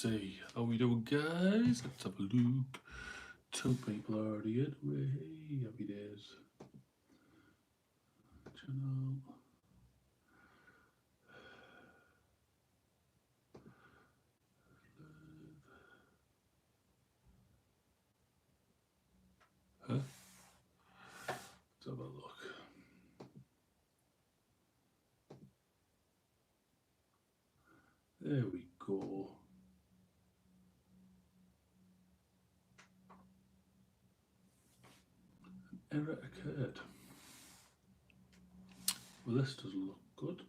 see how we doing, guys. Let's have a look. 2 people are already in. Hey, happy days. Channel. Huh? Let's have a look. There we go. An error occurred. Well, this doesn't look good.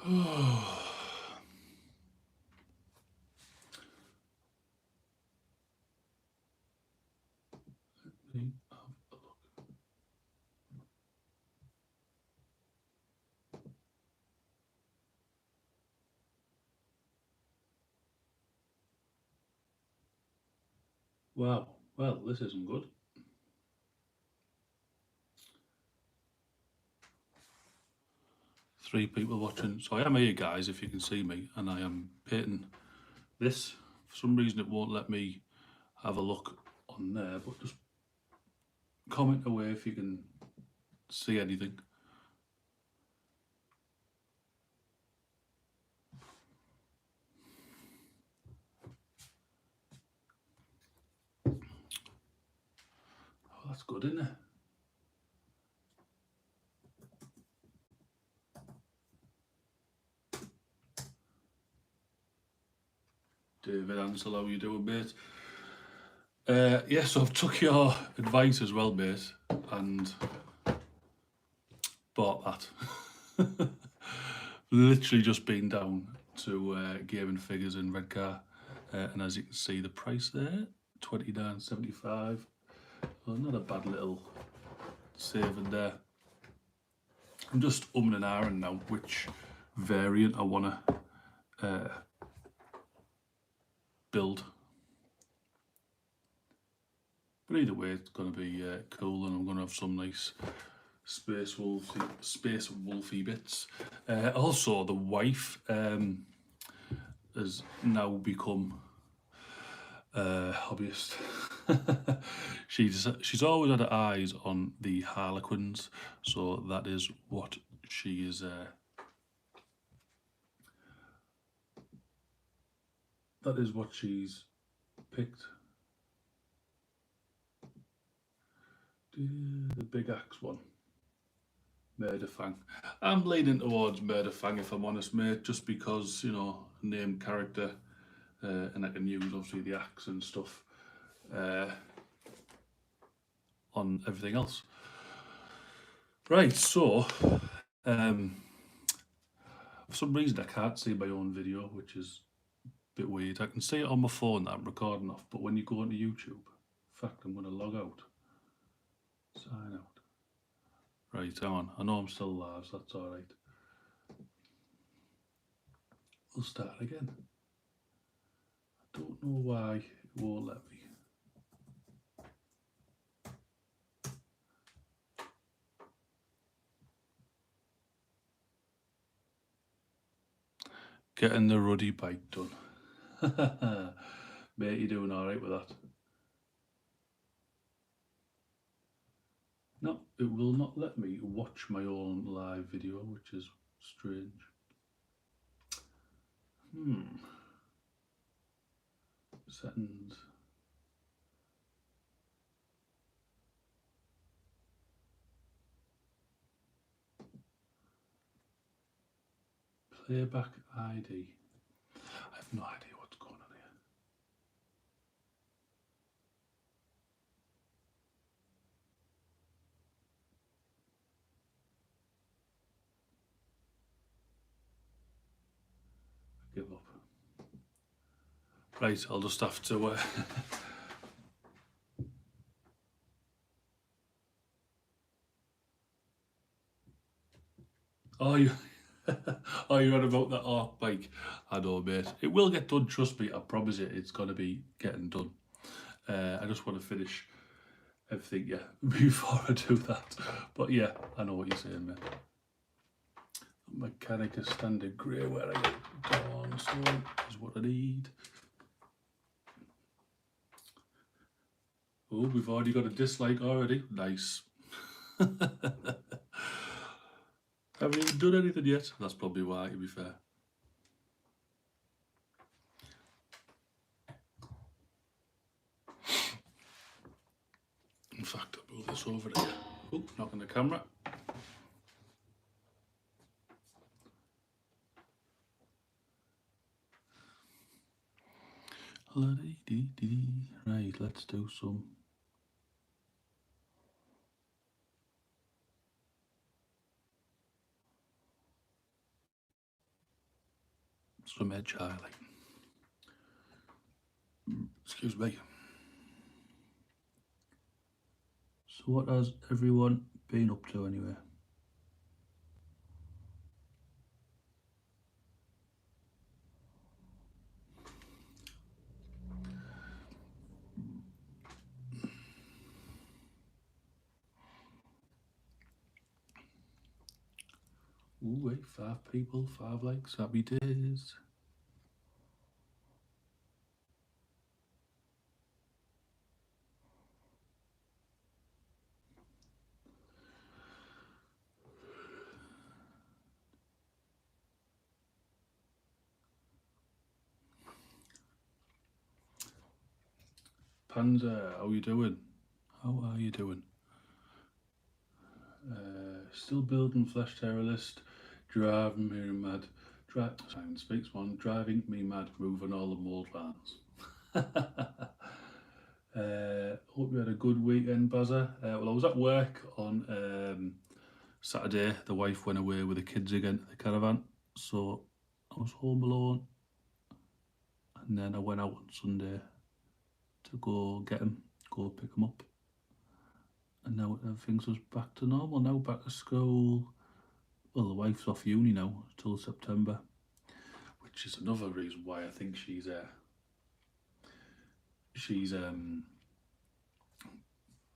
Oh. Let me have a look. Wow, well, this isn't good. Three people watching. So I am here, guys, if you can see me, and I am painting this. For some reason, it won't let me have a look on there, but just comment away if you can see anything. Oh, that's good, isn't it? David Ansel, how you doing, mate? So I've took your advice as well, mate, and bought that. Literally just been down to Game and Figures in Redcar, and as you can see, the price there, $29.75. Well, not a bad little saving there. I'm just umming and ahhing now which variant I want to build. But either way, it's going to be cool, and I'm going to have some nice space wolfy bits. Also, the wife has now become a hobbyist. She's always had her eyes on the Harlequins, so that is what she is. That is what she's picked. The big axe one. Murderfang. I'm leaning towards Murderfang, if I'm honest, mate, just because, you know, named character, and I can use obviously the axe and stuff on everything else. Right, so for some reason I can't see my own video, which is a bit weird. I can see it on my phone that I'm recording off, but when you go onto YouTube, in fact, I'm going to log out. Sign out. Right, hang on. I know I'm still live, so that's all right. We'll start again. I don't know why it won't let me. Getting the ruddy bike done. Mate, you doing all right with that? No, it will not let me watch my own live video, which is strange. Settings. Playback ID. I have no idea what's going on here. I give up. Right, I'll just have to. Oh, you. Oh, you're on about that arc bike. I know, mate. It will get done, trust me. I promise it. It's going to be getting done. I just want to finish everything, yeah, before I do that. But yeah, I know what you're saying, mate. Mechanic is standard grey where I get dawn stone is what I need. Oh, we've already got a dislike already. Nice. Haven't even done anything yet. That's probably why, to be fair. In fact, I'll move this over here. Oh, knocking the camera. Right, let's do some. Some edge highlight. Excuse me. So what has everyone been up to anyway? Ooh, wait, 5 people, 5 likes, happy days. Panzer, how you doing? How are you doing? Still building Flash Terror list, driving me mad. Simon speaks one, driving me mad, moving all the mold vans. Hope you had a good weekend, Bazza. Well, I was at work on Saturday. The wife went away with the kids again to the caravan, so I was home alone. And then I went out on Sunday to go get him, go pick him up. And now things was back to normal. Now back to school. Well, the wife's off uni now till September, which is another reason why I think she's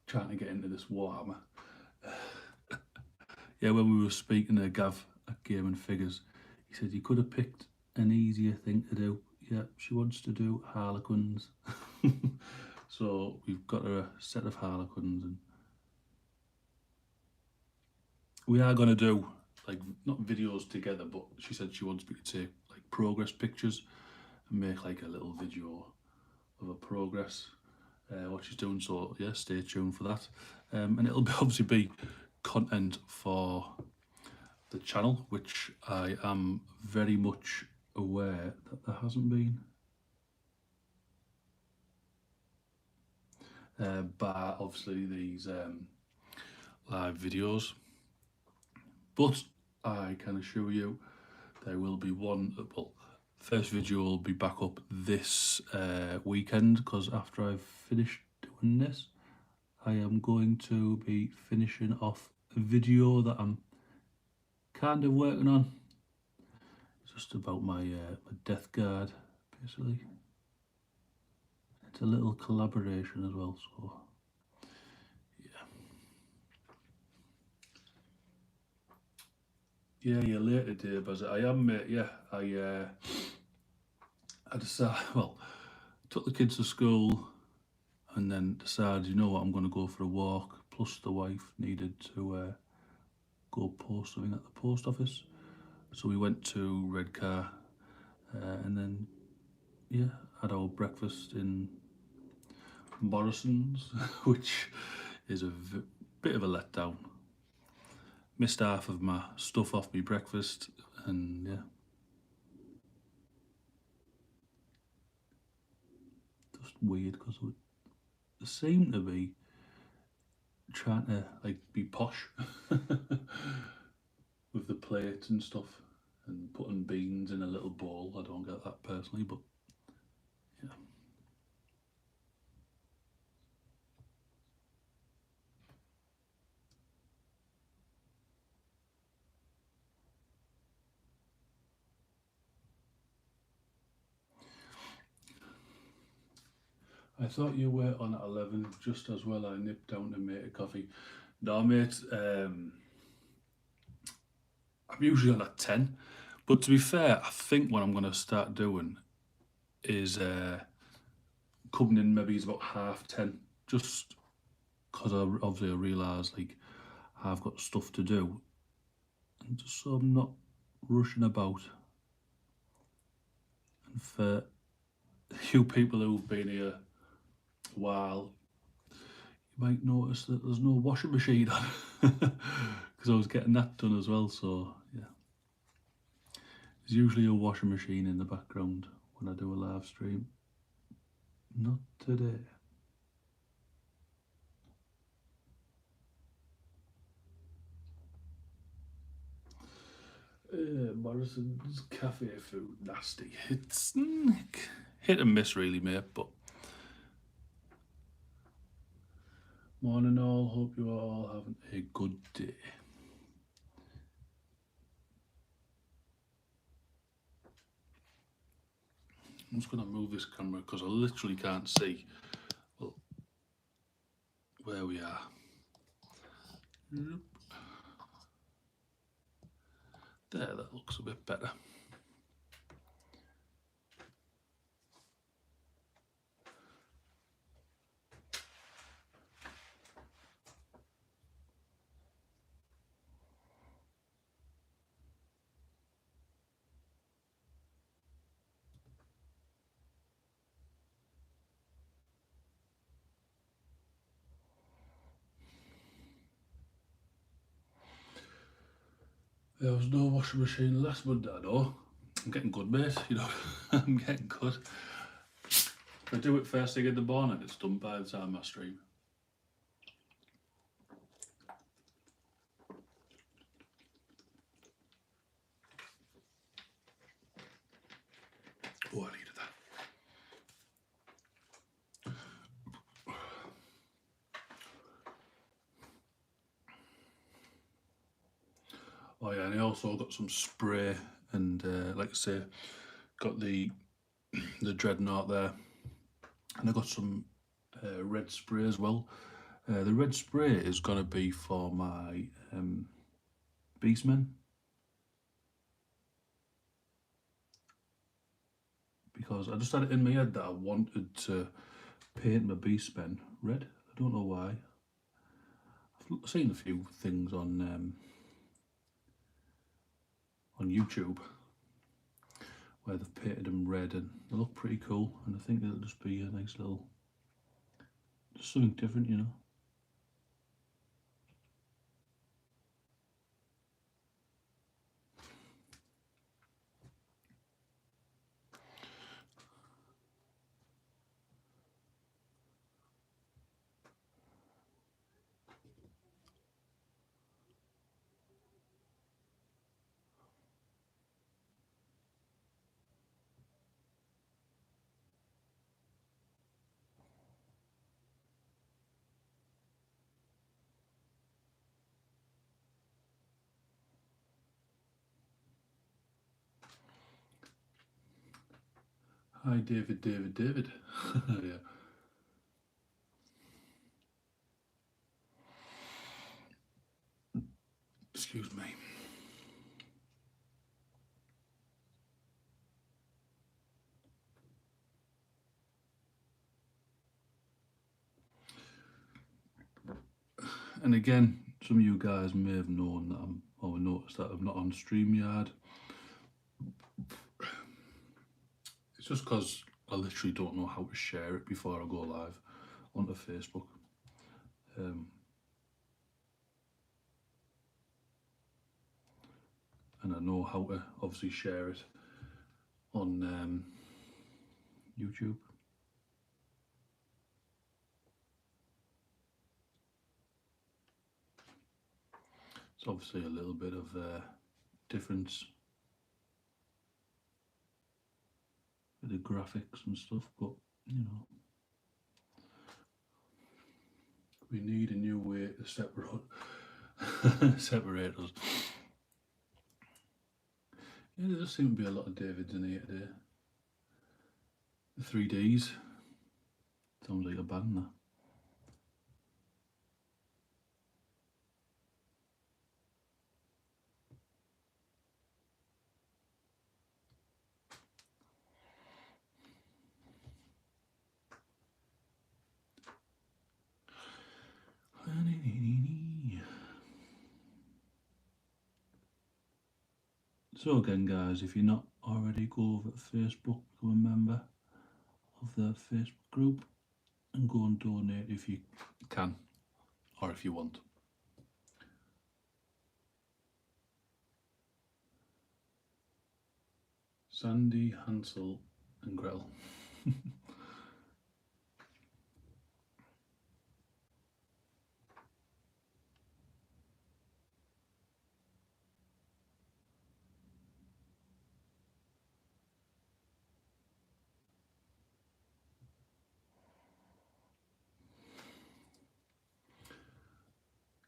trying to get into this Warhammer. Yeah, when we were speaking to Gav at Game and Figures, he said you could have picked an easier thing to do. Yeah, she wants to do Harlequins. So we've got her a set of Harlequins, and we are going to do like not videos together, but she said she wants me to take like progress pictures and make like a little video of a progress what she's doing. So yeah, stay tuned for that, and it'll obviously be content for the channel, which I am very much aware that there hasn't been. But obviously these live videos, but I can assure you there will be one. Well, first video will be back up this weekend, because after I've finished doing this, I am going to be finishing off a video that I'm kind of working on. It's just about my my death guard, basically. It's a little collaboration as well, so yeah, later today, but I am, yeah, I decided, well, took the kids to school and then decided, you know what, I'm going to go for a walk. Plus, the wife needed to go post something at the post office. So we went to Redcar and then, yeah, had our breakfast in Morrison's, which is a bit of a letdown. Missed half of my stuff off my breakfast, and yeah, just weird because they seem to be trying to like be posh with the plates and stuff and putting beans in a little bowl. I don't get that personally, but yeah. I thought you were on at 11, just as well I nipped down to make a coffee. No, mate, I'm usually on at 10. But to be fair, I think what I'm going to start doing is coming in maybe it's about 10:30, just because obviously I realise like I've got stuff to do, and just so I'm not rushing about. And for you people who've been here a while, you might notice that there's no washing machine on because I was getting that done as well. So yeah, there's usually a washing machine in the background when I do a live stream. Not today. Morrison's cafe food nasty. It's hit and miss really, mate. But morning all. Hope you are all having a good day. I'm just gonna move this camera because I literally can't see where we are. There, that looks a bit better. There was no washing machine last Monday, I know. I'm getting good, mate, you know. I'm getting good. If I do it first thing in the morning, it's done by the time I stream. Oh, I needed that. Oh yeah, and I also got some spray and like I say, got the dreadnought there, and I got some red spray as well. The red spray is gonna be for my beastmen, because I just had it in my head that I wanted to paint my beastmen red. I don't know why. I've seen a few things on YouTube where they've painted them red and they look pretty cool, and I think it'll just be a nice little, just something different, you know. Hi David. Yeah. Excuse me. And again, some of you guys may have known that or noticed that I'm not on StreamYard. It's just because I literally don't know how to share it before I go live onto Facebook. And I know how to obviously share it on YouTube. It's obviously a little bit of difference with the graphics and stuff, but you know, we need a new way to separate us. Yeah, there does seem to be a lot of Davids in here today. The 3Ds. Sounds like a band that. So again, guys, if you're not already, go over to Facebook, become a member of the Facebook group, and go and donate if you can, or if you want. Sandy, Hansel, and Gretel.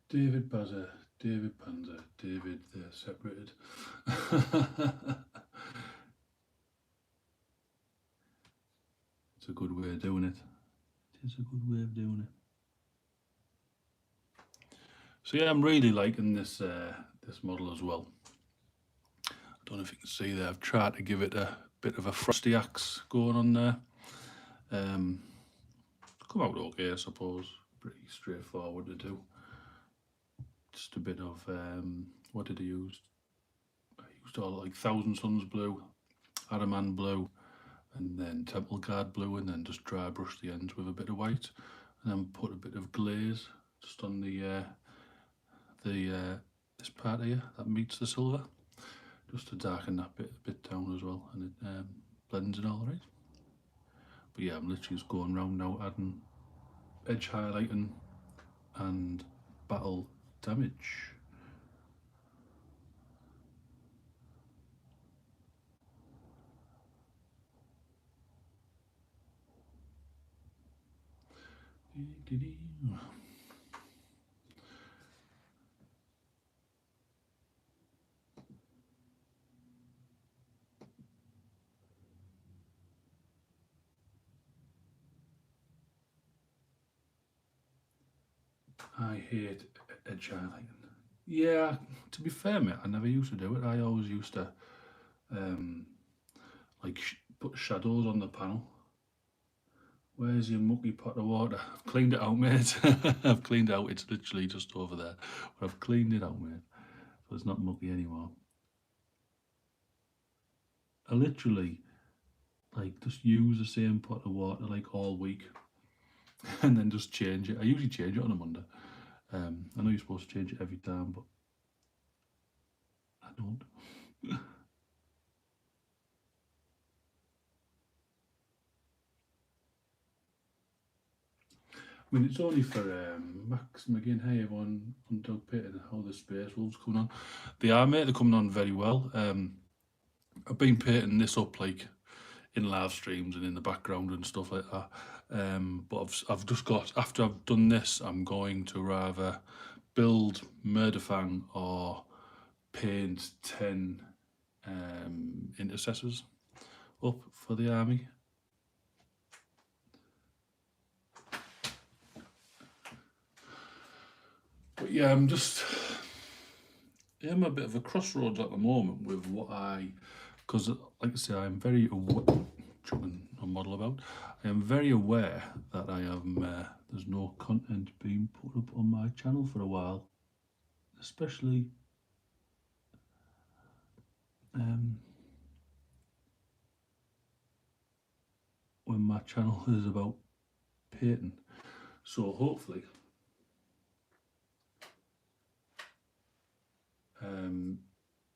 David Bazza, David Panzer, David, they're separated. It's a good way of doing it. It is a good way of doing it. So yeah, I'm really liking this this model as well. I don't know if you can see there. I've tried to give it a bit of a frosty axe going on there. Come out okay, I suppose. Pretty straightforward to do. Just a bit of what did I use? I used all like Thousand Suns blue, Adamant blue, and then Temple Guard blue, and then just dry brush the ends with a bit of white, and then put a bit of glaze just on the this part here that meets the silver, just to darken that bit down as well, and it blends it all right. But yeah, I'm literally just going around now adding edge highlighting and battle damage. I hate edge highlighting. Yeah, to be fair, mate, I never used to do it. I always used to like put shadows on the panel. Where's your mucky pot of water? I've cleaned it out, mate. I've cleaned it out. It's literally just over there. But I've cleaned it out, mate. So it's not mucky anymore. I literally like just use the same pot of water like all week and then just change it. I usually change it on a Monday. I know you're supposed to change it every time, but I don't. I mean, it's only for Max McGinn. Hey, everyone, Underdog Pit and how the Space Wolves coming on. They are, mate. They're coming on very well. I've been painting this up like in live streams and in the background and stuff like that. But I've just got, after I've done this, I'm going to rather build Murderfang or paint 10 intercessors up for the army. But yeah, I'm a bit of a crossroads at the moment with what because like I say, I'm very aware, a model about. I am very aware that I am there's no content being put up on my channel for a while, especially when my channel is about painting. So hopefully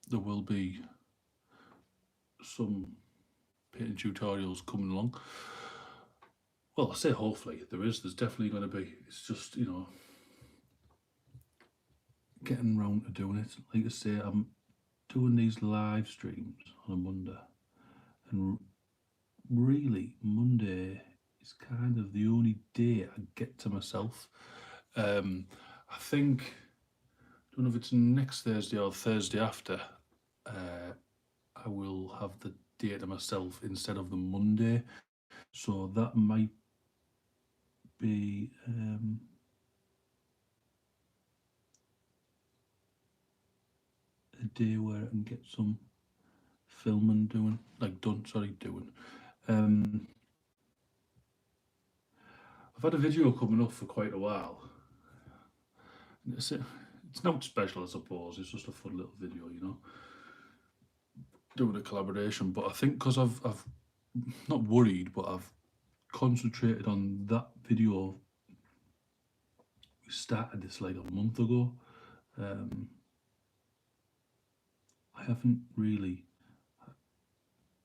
there will be some painting tutorials coming along. Well, I say hopefully, there's definitely going to be. It's just, getting round to doing it. Like I say, I'm doing these live streams on a Monday, and really Monday is kind of the only day I get to myself. I think, I don't know if it's next Thursday or Thursday after, I will have the day to myself instead of the Monday. So that might be a day where I can get some filming doing. I've had a video coming up for quite a while. It's not special, I suppose. It's just a fun little video, doing a collaboration. But I think because I've not worried, but I've concentrated on that video. We started this like a month ago. I haven't really had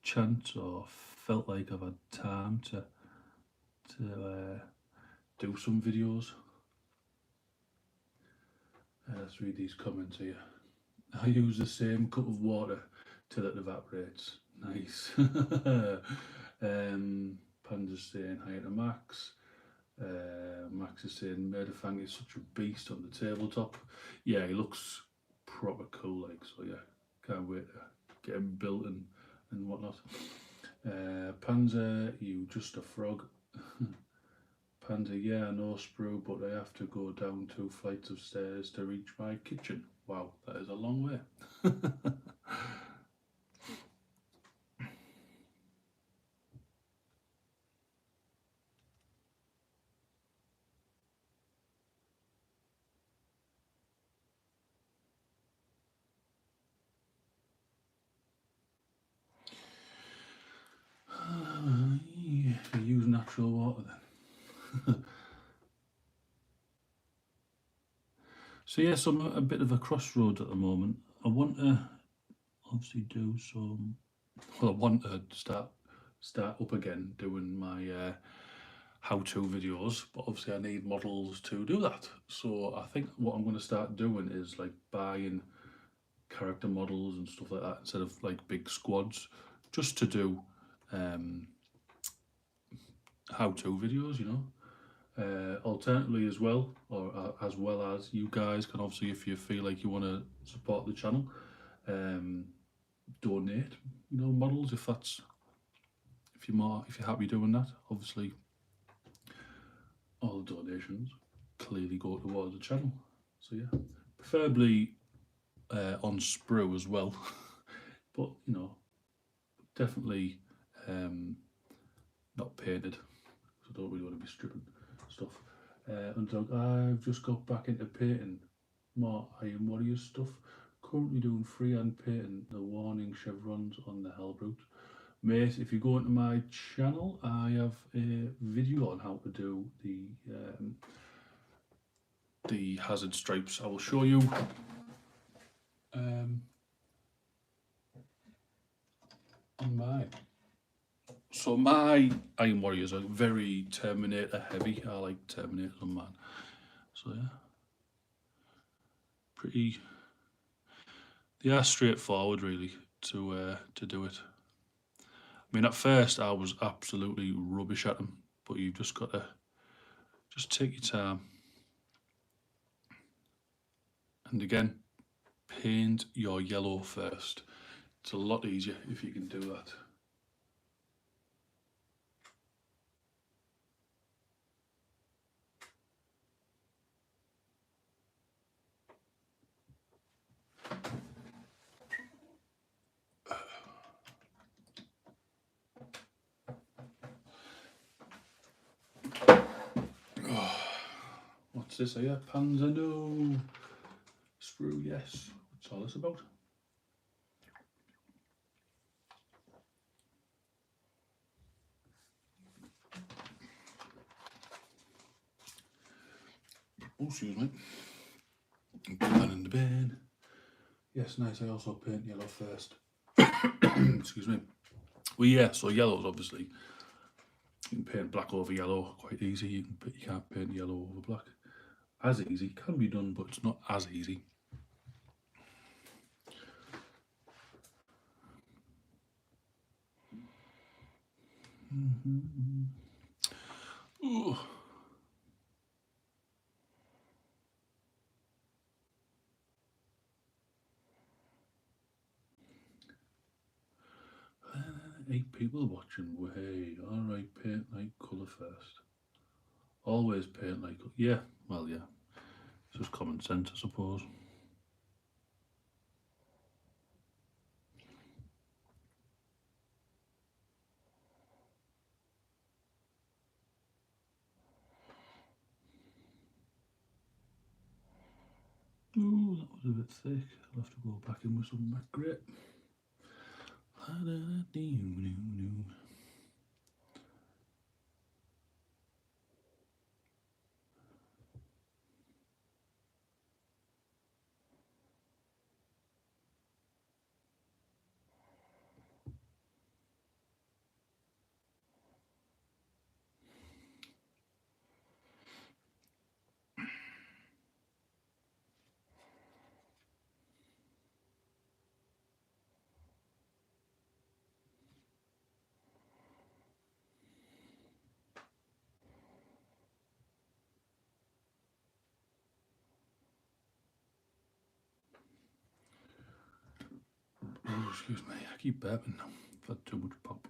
chance or felt like I've had time to do some videos. Let's read these comments here. I use the same cup of water till it evaporates. Nice. Panda's saying hi to Max. Max is saying Murderfang is such a beast on the tabletop. Yeah, he looks proper cool, like, so yeah, can't wait to get him built and whatnot. Panzer, you just a frog. Panda, yeah, I know, Sprue, but I have to go down 2 flights of stairs to reach my kitchen. Wow, that is a long way. Yeah, use natural water then. So yes, I'm at a bit of a crossroads at the moment. I want to obviously do some. Well, I want to start up again doing my how-to videos, but obviously I need models to do that. So I think what I'm going to start doing is like buying character models and stuff like that instead of like big squads, just to do how-to videos, alternatively as well, or as well as you guys can obviously, if you feel like you want to support the channel, donate, models if you're happy doing that. Obviously, all the donations clearly go towards the channel. So yeah, preferably on Sprue as well, but definitely not painted. So I don't really want to be stripping stuff. Underdog, I've just got back into painting more Iron Warrior stuff. Currently doing freehand painting the warning chevrons on the Hellbrute. Mate, if you go into my channel, I have a video on how to do the hazard stripes. I will show you on mine. So my Iron Warriors are very Terminator heavy. I like Terminators on mine. So yeah, pretty. They are straightforward really to do it. I mean, at first I was absolutely rubbish at them, but you've just got to just take your time. And again, paint your yellow first. It's a lot easier if you can do that. What's this here? Panzer, no. Sprue, yes. What's all this about? Oh, excuse me. Put that in the bin. Yes, nice. I also paint yellow first. Excuse me. Well, yeah, so yellows obviously. You can paint black over yellow quite easy. You can't paint yellow over black as easy. It can be done, but it's not as easy. Ooh. 8 people watching. Hey, alright, paint light colour first. Always paint like, yeah, well, yeah. It's just common sense, I suppose. Ooh, that was a bit thick. I'll have to go back in with some matte grit. Oh, excuse me, I keep burping now. I've had too much pop.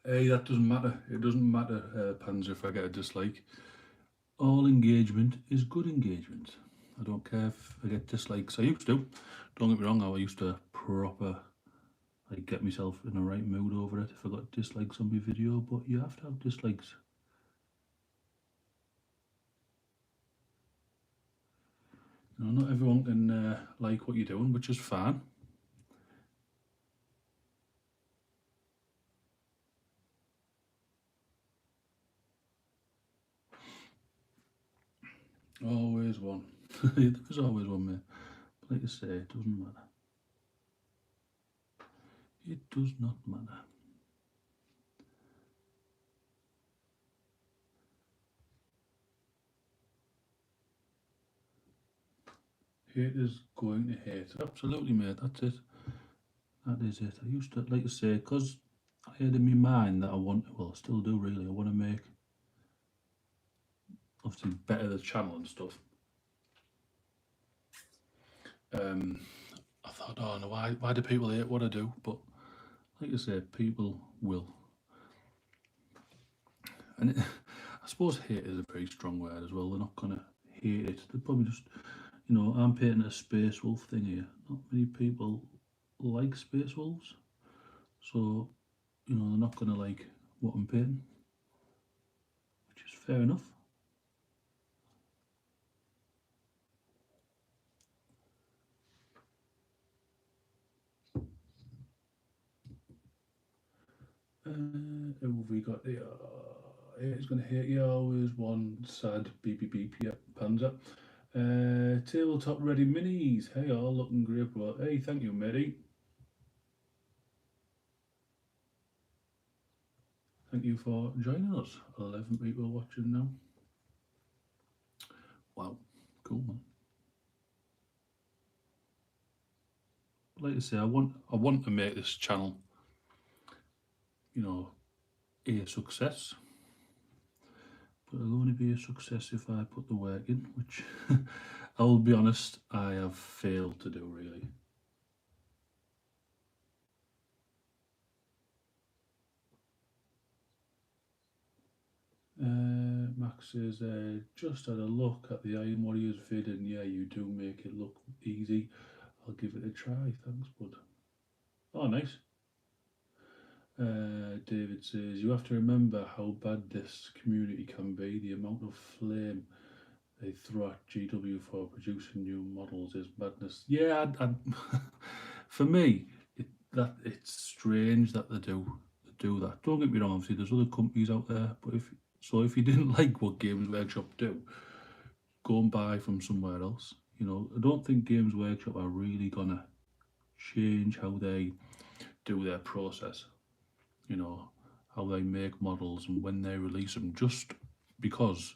Hey, that doesn't matter. It doesn't matter, Panzer, if I get a dislike. All engagement is good engagement. I don't care if I get dislikes. I used to. Don't get me wrong, I used to proper like get myself in the right mood over it if I got dislikes on my video, but you have to have dislikes. You know, not everyone can like what you're doing, which is fine. Always one. There's always one, mate. But like I say, it doesn't matter. It does not matter. Hate is going to hate. Absolutely, mate. That's it. That is it. I used to, like I say, because I had in my mind that I want, well, I still do really. I want to make, obviously, better the channel and stuff. Um, I thought, oh no, why do people hate what I do? But like I say, people will. And I suppose hate is a very strong word as well. They're not going to hate it. They're probably just, you know, I'm painting a Space Wolf thing here. Not many people like Space Wolves. So, you know, they're not going to like what I'm painting, which is fair enough. Who have we got here? It's going to hate you. Always one sad beep beep beep. Yep, Panzer. Tabletop ready minis. Hey, all looking great, bro. Hey, thank you, matey. Thank you for joining us. 11 people watching now. Wow, cool, man. Like I say, I want to make this channel, you know, a success. But it'll only be a success if I put the work in, which I will be honest, I have failed to do really. Max says, just had a look at the Iron Warriors vid, and yeah, you do make it look easy. I'll give it a try. Thanks, bud. Oh, nice. David says, you have to remember how bad this community can be. The amount of flame they throw at GW for producing new models is madness. Yeah, for me, it's strange that they do that. Don't get me wrong. Obviously, there's other companies out there, but if you didn't like what Games Workshop do, go and buy from somewhere else. You know, I don't think Games Workshop are really gonna change how they do their process. You know, how they make models and when they release them, just because,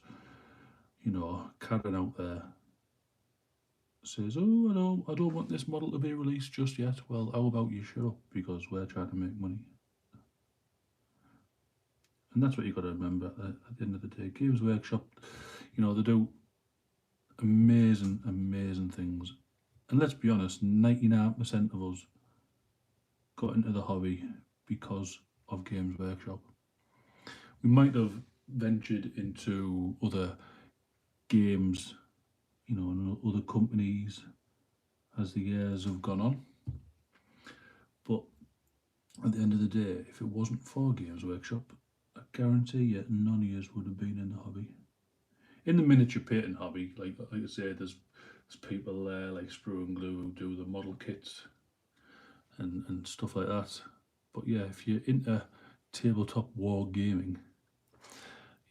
you know, Karen out there says, oh, I don't want this model to be released just yet. Well, how about you shut up, because we're trying to make money. And that's what you've got to remember at the end of the day. Games Workshop, they do amazing, amazing things. And let's be honest, 99% of us got into the hobby because of Games Workshop. We might have ventured into other games, and other companies as the years have gone on. But at the end of the day, if it wasn't for Games Workshop, I guarantee you none of you would have been in the hobby. In the miniature painting hobby, like I say, there's people there like Sprue and Glue who do the model kits and stuff like that. But yeah, if you're into tabletop war gaming,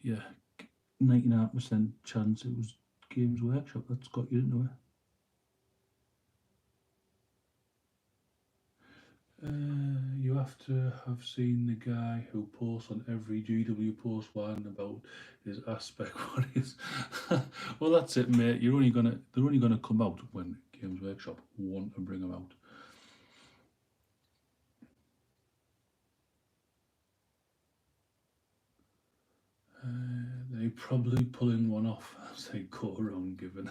yeah, 99% chance it was Games Workshop that's got you into it. You have to have seen the guy who posts on every GW post one about his aspect what is. Well, that's it, mate. They're only gonna come out when Games Workshop want to bring them out. They probably pulling one off as they go around giving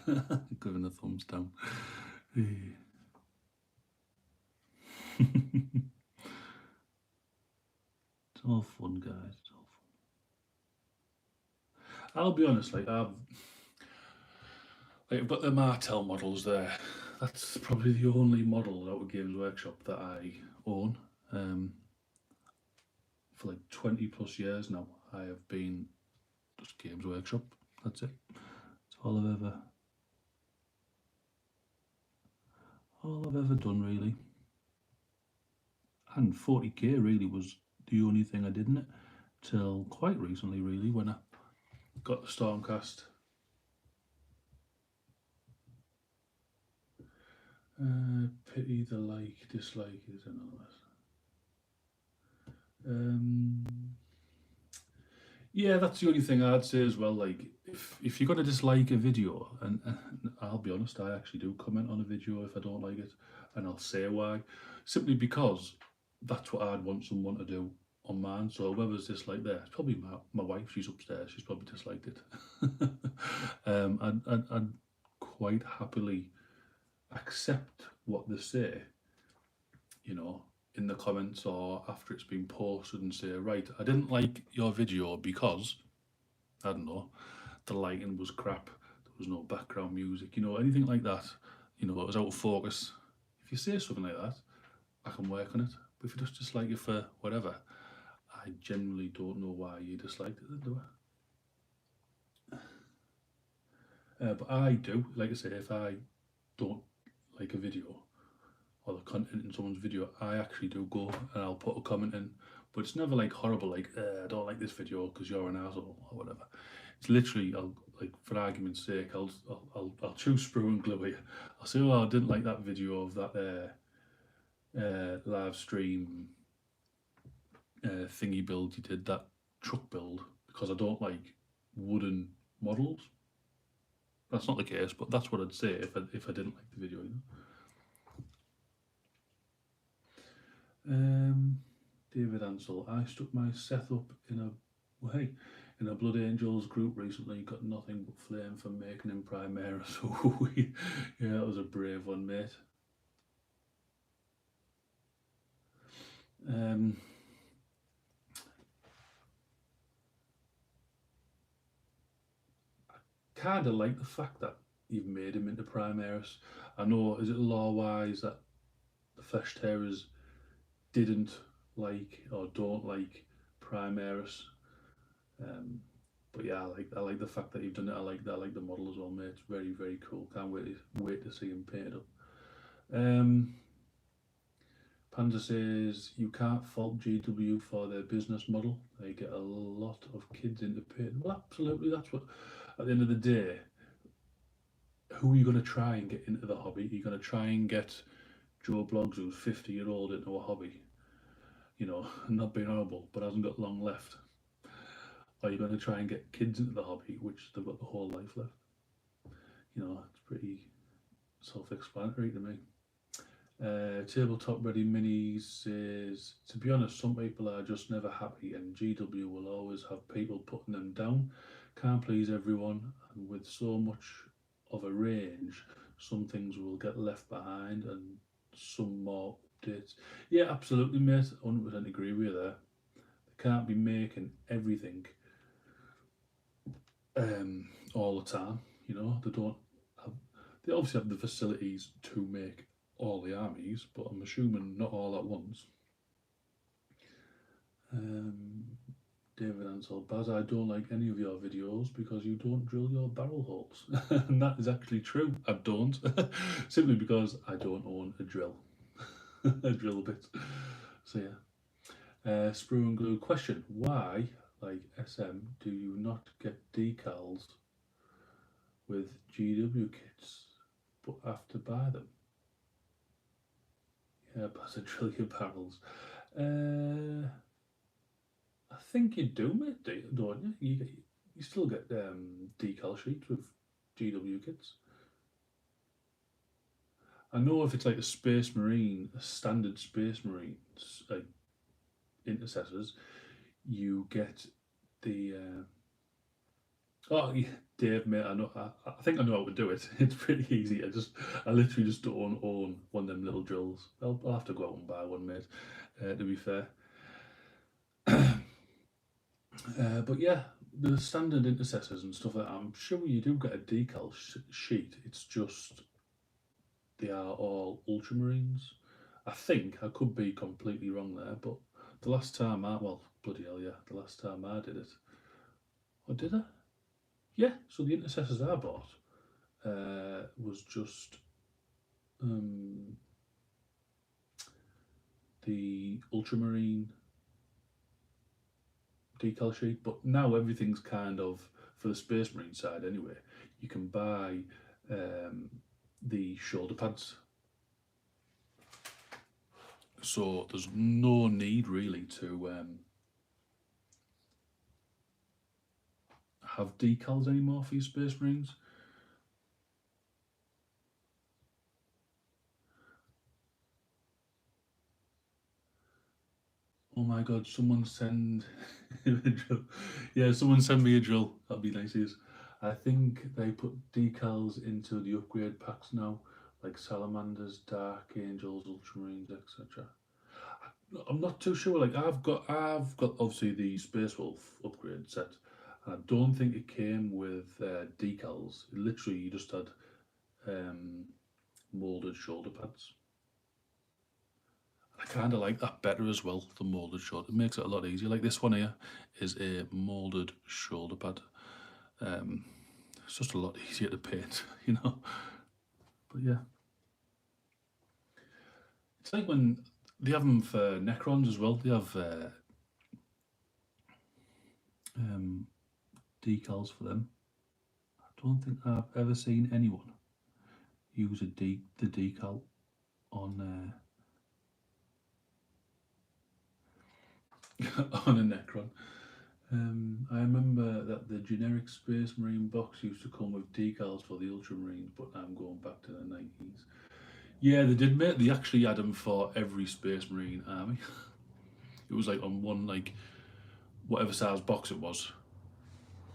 giving a thumbs down. It's all fun, guys. It's all fun. I'll be honest, I've got the Martel models there. That's probably the only model out of Games Workshop that I own. For like 20 plus years now, I have been just Games Workshop. That's it. That's all I've ever done really. And 40k really was the only thing I did in it till quite recently, really, when I got the Stormcast. Pity the dislike is another. Yeah, that's the only thing I'd say as well. Like, if you're gonna dislike a video, and I'll be honest, I actually do comment on a video if I don't like it, and I'll say why, simply because that's what I'd want someone to do on mine. So whoever's disliked there, it's probably my wife. She's upstairs. She's probably disliked it. I'd quite happily accept what they say, in the comments or after it's been posted and say, right, I didn't like your video because, I don't know, the lighting was crap, there was no background music, anything like that, it was out of focus. If you say something like that, I can work on it. But if you just dislike it for whatever, I generally don't know why you disliked it, do I? But I do, like I say, if I don't like a video, or the content in someone's video, I actually do go and I'll put a comment in. But it's never like horrible, like I don't like this video because you're an asshole or whatever. It's literally, I'll like for argument's sake, I'll choose Sprue and Glue here. I'll say, oh, I didn't like that video of that live stream thingy build you did, that truck build, because I don't like wooden models. That's not the case, but that's what I'd say if I didn't like the video. David Ansell, I stuck my setup in a Blood Angels group recently. Got nothing but flame for making him Primaris. Yeah, that was a brave one, mate. I kind of like the fact that you've made him into Primaris. I know, is it law-wise that the Flesh Tearers didn't like or don't like Primaris? But yeah, I like the fact that you've done it. I like the model as well, mate. It's very, very cool. Can't wait to see him painted up. Panda says you can't fault GW for their business model. They get a lot of kids into painting. Well, absolutely. That's what. At the end of the day, who are you going to try and get into the hobby? Are you going to try and get Joe Bloggs, who's 50-year-old, into a hobby? Not being horrible, but hasn't got long left. Are you going to try and get kids into the hobby, which they've got the whole life left? It's pretty self-explanatory to me. Tabletop Ready Minis says, to be honest, some people are just never happy, and GW will always have people putting them down. Can't please everyone, and with so much of a range, some things will get left behind and some more updates. Yeah, absolutely, mate. 100% agree with you there. They can't be making everything all the time. You know, they don't have, they obviously have the facilities to make all the armies, but I'm assuming not all at once. Um, David Ansel, Baz, I don't like any of your videos because you don't drill your barrel holes. And that is actually true. I don't. Simply because I don't own a drill. A drill bit. So yeah. Sprue and Glue question. Why, like SM, do you not get decals with GW kits but have to buy them? Yeah, Baz, I drill your barrels. I think you do, mate, don't you? You still get decal sheets with GW kits. I know if it's like a Space Marine, a standard Space Marine like intercessors, you get the. Oh, yeah, Dave, mate, I know. I think I know how to do it. It's pretty easy. I literally just don't own one of them little drills. I'll have to go out and buy one, mate. To be fair. But yeah, the standard intercessors and stuff like that, I'm sure you do get a decal sheet. It's just they are all Ultramarines. I think I could be completely wrong there, but the last time well, bloody hell, yeah, the last time I did it, or did I? Yeah. So the intercessors I bought was just um, the Ultramarine decal sheet, but now everything's kind of for the Space Marine side anyway. You can buy um, the shoulder pads, so there's no need really to have decals anymore for your Space Marines. Oh my god, someone send a drill. Yeah, someone send me a drill. That'd be nice. I think they put decals into the upgrade packs now, like Salamanders, Dark Angels, Ultramarines, etc. I'm not too sure. Like I've got obviously the Space Wolf upgrade set, and I don't think it came with decals. Literally, you just had um, molded shoulder pads. I kind of like that better as well, the moulded shoulder. It makes it a lot easier. Like this one here is a moulded shoulder pad. It's just a lot easier to paint, you know. But yeah, it's like when they have them for Necrons as well. They have um, decals for them. I don't think I've ever seen anyone use the decal on on a Necron. I remember that the generic Space Marine box used to come with decals for the Ultramarines, but I'm going back to the 90s. Yeah, they did, mate. They actually had them for every Space Marine army. It was like on one, like, whatever size box it was.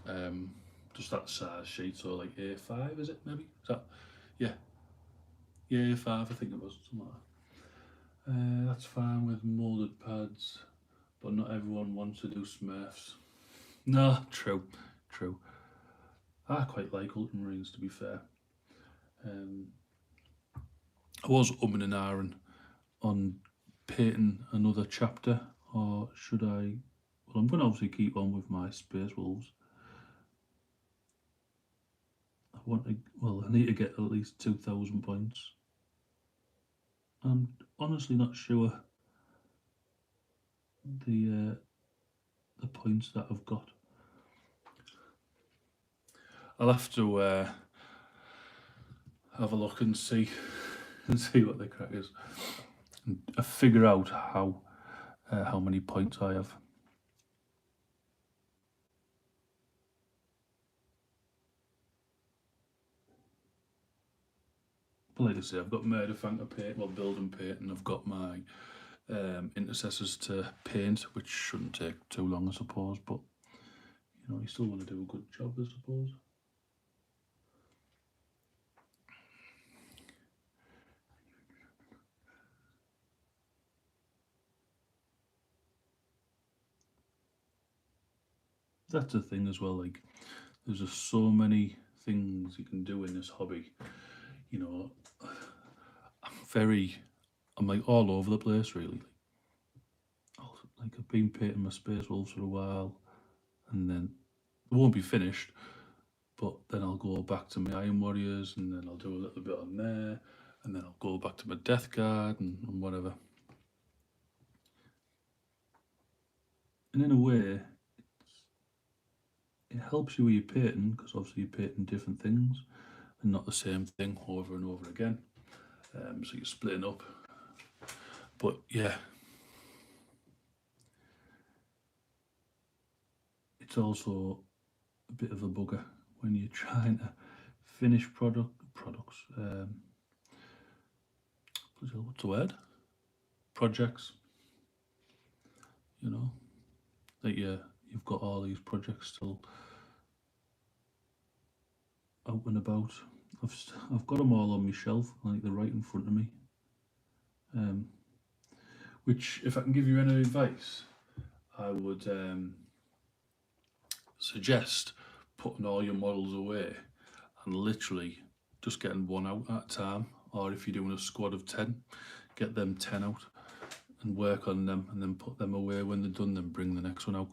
Um, just that size sheet, so like A5, is it, maybe? Is that, yeah, yeah, A5, I think it was, something like that. That's fine with moulded pads, but not everyone wants to do Smurfs. No, true, true. I quite like Ultramarines, to be fair. Um, I was umming and ahhing on painting another chapter, or should I? Well, I'm going to obviously keep on with my Space Wolves. I want to. Well, I need to get at least 2,000 points. I'm honestly not sure the the points that I've got. I'll have to have a look and see and see what the crack is, and figure out how many points I have. like I say, I've got Murder Fanker paint, well, building paint, and I've got my intercessors to paint, which shouldn't take too long, I suppose. But you still want to do a good job, I suppose. That's the thing as well. Like, there's just so many things you can do in this hobby. You know, I'm like all over the place really. Like I've been painting my Space Wolves for a while, and then it won't be finished. But then I'll go back to my Iron Warriors, and then I'll do a little bit on there, and then I'll go back to my Death Guard and whatever. And in a way, it helps you with your painting because obviously you're painting different things and not the same thing over and over again. So you're splitting up. But yeah, it's also a bit of a bugger when you're trying to finish products. What's the word? Projects. You know, that you've got all these projects still out and about. I've got them all on my shelf, like they're right in front of me. Um, which, if I can give you any advice, I would suggest putting all your models away and literally just getting one out at a time. Or if you're doing a squad of 10, get them 10 out and work on them and then put them away when they're done, then bring the next one out.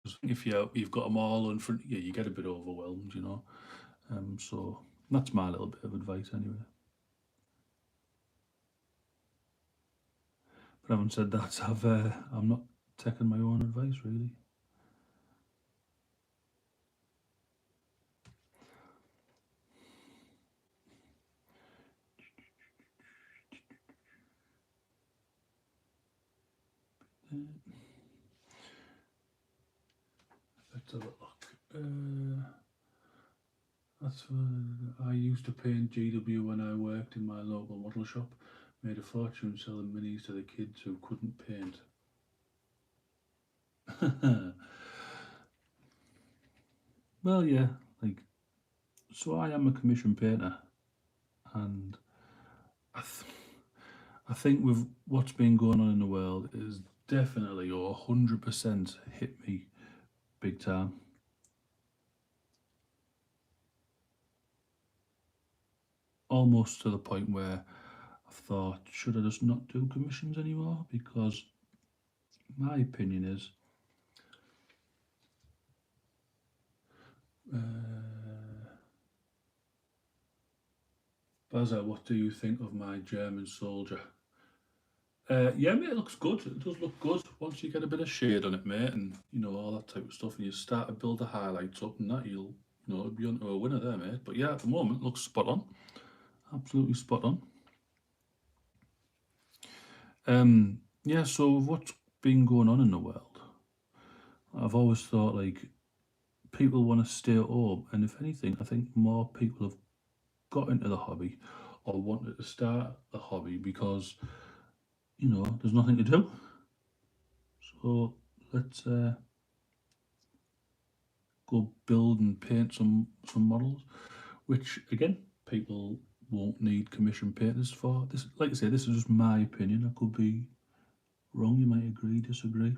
Because if you've got them all in front of you, you get a bit overwhelmed. So that's my little bit of advice anyway. But having said that, I'm not taking my own advice really. Let's have a look. I used to paint GW when I worked in my local model shop. Made a fortune selling minis to the kids who couldn't paint. Well, yeah, like, so I am a commission painter, and I, th- I think with what's been going on in the world, it has definitely or 100% hit me big time. Almost to the point where I've thought, should I just not do commissions anymore? Because my opinion is, Baza, what do you think of my German soldier? Yeah, mate, it looks good. It does look good once you get a bit of shade on it, mate, and all that type of stuff, and you start to build the highlights up, and that you'll be onto a winner there, mate. But yeah, at the moment, it looks spot on, absolutely spot on. Yeah. So what's been going on in the world? I've always thought like people want to stay at home, and if anything, I think more people have got into the hobby or wanted to start the hobby because there's nothing to do. So let's go build and paint some models, which again people won't need commission painters for. This, like I say, this is just my opinion. I could be wrong. You might agree, disagree.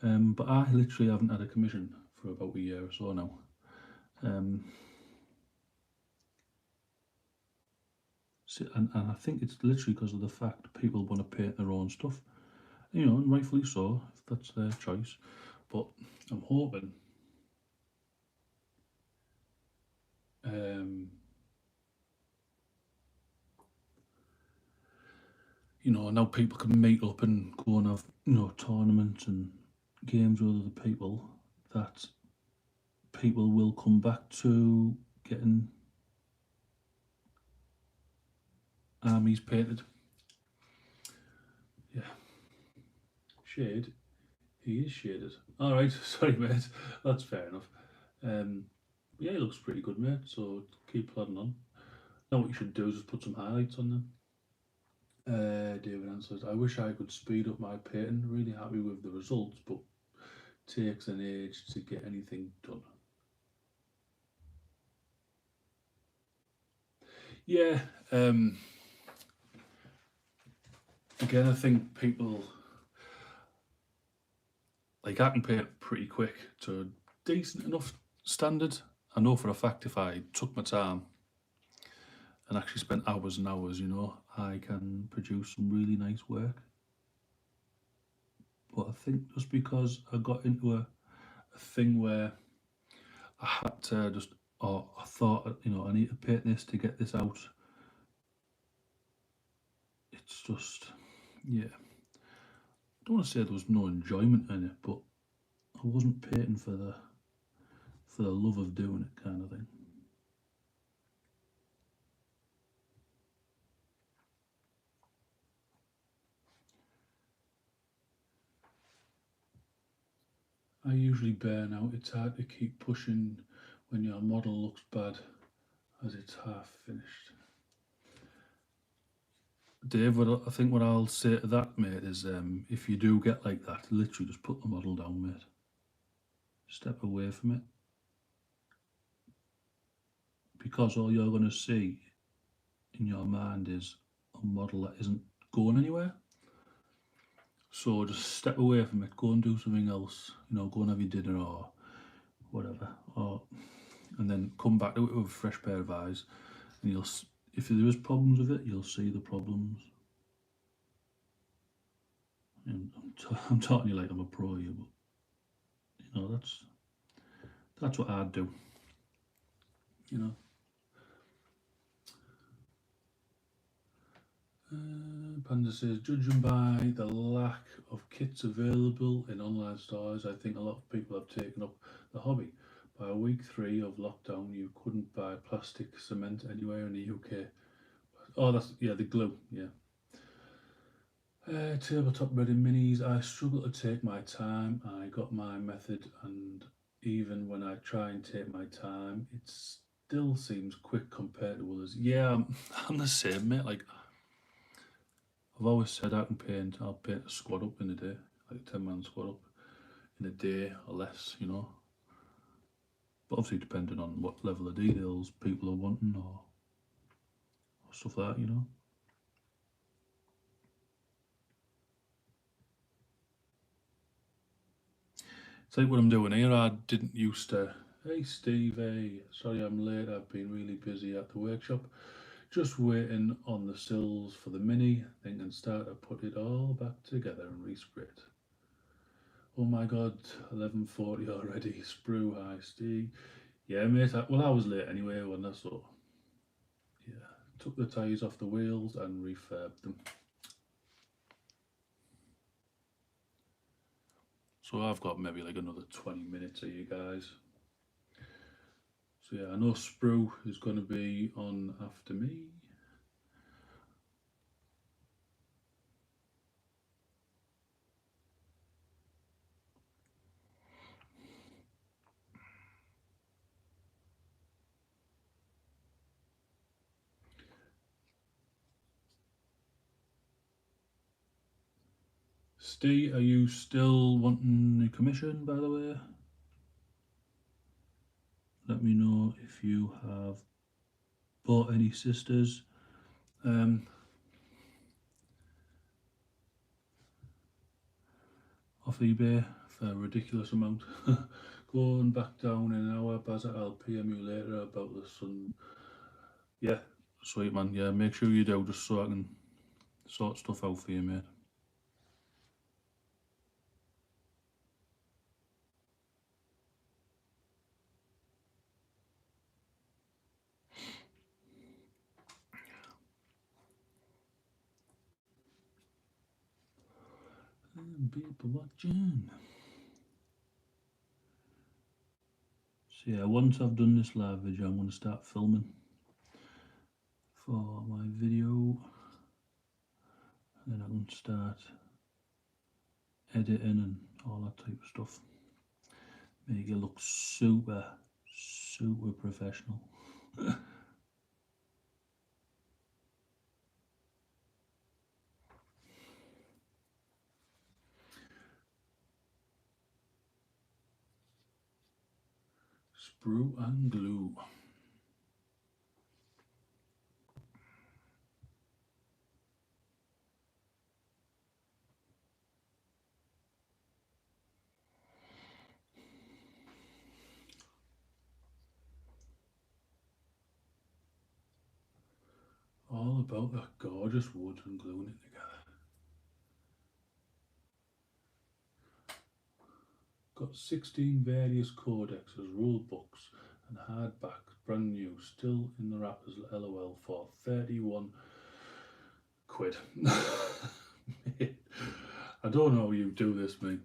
But I literally haven't had a commission for about a year or so now. Um, and I think it's literally because of the fact people want to paint their own stuff, and rightfully so if that's their choice. But I'm hoping now people can meet up and go and have, tournaments and games with other people, that people will come back to getting armies painted. Yeah. Shade. He is shaded. Alright, sorry mate. That's fair enough. Yeah, he looks pretty good, mate, so keep plodding on. Now what you should do is just put some highlights on them. David answers, I wish I could speed up my painting. Really happy with the results, but takes an age to get anything done. Yeah, again, I think people, like, I can paint pretty quick to a decent enough standard. I know for a fact if I took my time and actually spent hours and hours, I can produce some really nice work. But I think just because I got into a thing where I had to just, or I thought, I need to paint this to get this out. It's just, yeah. I don't want to say there was no enjoyment in it, but I wasn't painting for the love of doing it, kind of thing. I usually burn out. It's hard to keep pushing when your model looks bad as it's half finished. Dave, I think what I'll say to that, mate, is if you do get like that, literally just put the model down, mate. Step away from it. Because all you're going to see in your mind is a model that isn't going anywhere. So just step away from it, go and do something else, go and have your dinner or whatever, and then come back to it with a fresh pair of eyes, and if there is problems with it, you'll see the problems. And I'm talking to you like I'm a pro here, but that's what I'd do. Panda says, judging by the lack of kits available in online stores, I think a lot of people have taken up the hobby. By week 3 of lockdown, you couldn't buy plastic cement anywhere in the UK. Oh, that's, yeah, the glue, yeah. Tabletop ready minis. I struggle to take my time. I got my method, and even when I try and take my time, it still seems quick compared to others. Yeah, I'm the same, mate. Like, I've always said I'll paint a squad up in a day, like a 10-man squad up in a day or less, But obviously depending on what level of details people are wanting or stuff like that, It's like what I'm doing here. I didn't used to. Hey Steve, hey, sorry I'm late. I've been really busy at the workshop. Just waiting on the sills for the mini, then can start to put it all back together and respray it. Oh my god, 11:40 already. Sprue, hi Steve. Yeah, mate. I was late anyway when I saw. Yeah, took the tyres off the wheels and refurbed them. So I've got maybe like another 20 minutes of you guys. So yeah, I know Sprue is going to be on after me. Steve, are you still wanting a commission, by the way? Let me know if you have bought any sisters. Off eBay for a ridiculous amount. Going back down in an hour, Bazza, I'll PM you later about the sun. Yeah, sweet man. Yeah, make sure you do, just so I can sort stuff out for you, mate. People watching. So yeah, once I've done this live video, I'm going to start filming for my video, and then I can start editing and all that type of stuff. Make it look super professional. and glue. All about that gorgeous wood and gluing it together. Got 16 various codexes, rule books and hardbacks, brand new, still in the wrappers, LOL, for 31 quid. I don't know how you do this, mate.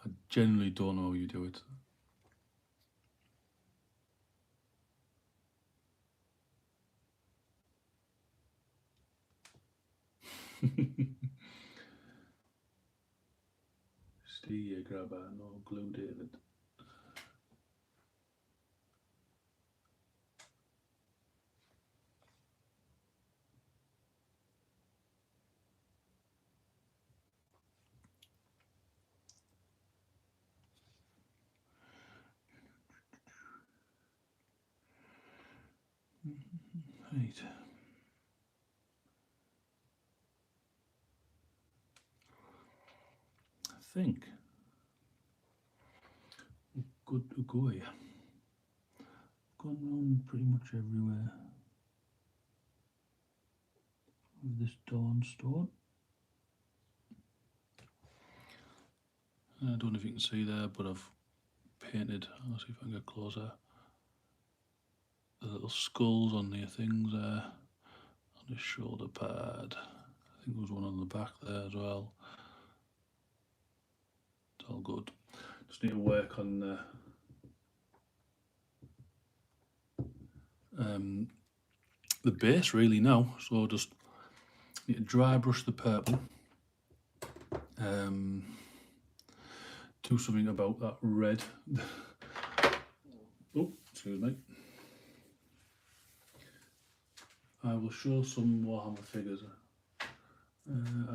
I genuinely don't know how you do it. Steve grabber, no glue, David. Right. I think good to go here. Gone round pretty much everywhere with this dawn stone. I don't know if you can see there, but I've painted, I'll see if I can get closer, the little skulls on the things there, on the shoulder pad. I think there was one on the back there as well. It's all good. Just need to work on the base really now, so just need to dry brush the purple. Do something about that red. Oh, excuse me. I will show some Warhammer figures.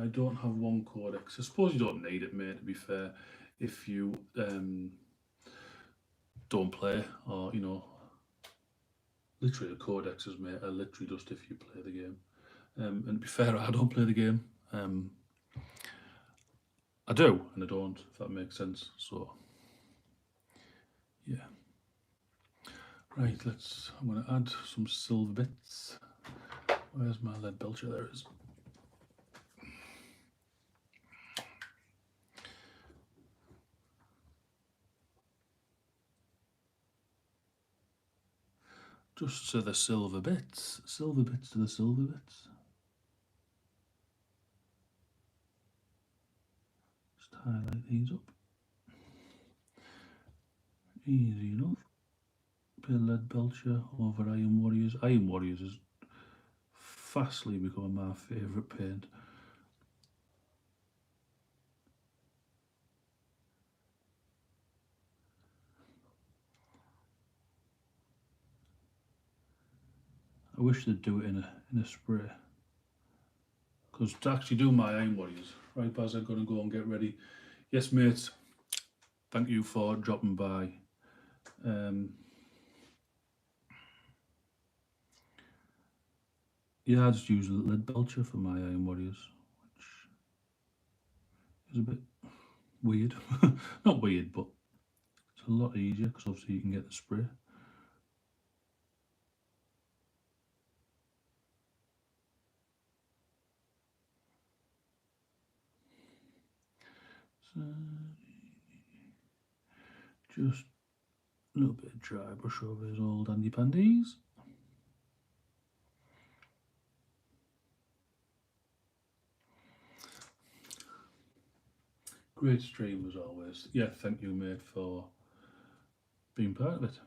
I don't have one codex. I suppose you don't need it, mate, to be fair, if you don't play, or, you know, literally the codexes, mate, are literally just if you play the game. And to be fair, I don't play the game. I do, and I don't, if that makes sense. So, yeah. Right, I'm going to add some silver bits. Where's my lead belcher? There it is. Just to the silver bits to the silver bits. Just highlight these up. Easy enough. Bit of lead belcher over Iron Warriors. Iron Warriors is fastly becoming my favourite paint. I wish they'd do it in a spray. Because to actually do my Iron Warriors, right, Baz, I'm going to go and get ready. Yes, mates, thank you for dropping by. Yeah, I just use lead belcher for my Iron Warriors, which is a bit weird. Not weird, but it's a lot easier because obviously you can get the spray. So, just a little bit of dry brush over his old handy pandies. Great stream as always. Yeah, thank you, mate, for being part of it.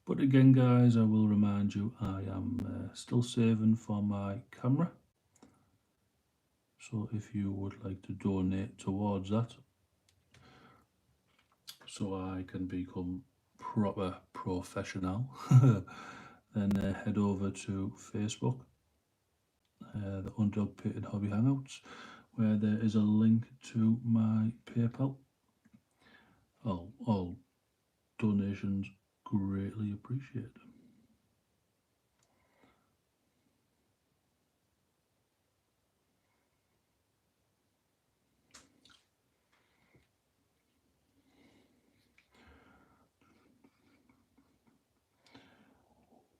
But again, guys, I will remind you, I am still saving for my camera. So if you would like to donate towards that, so I can become proper professional, then head over to Facebook the Underdog Painted Hobby Hangouts, where there is a link to my PayPal. All donations greatly appreciated.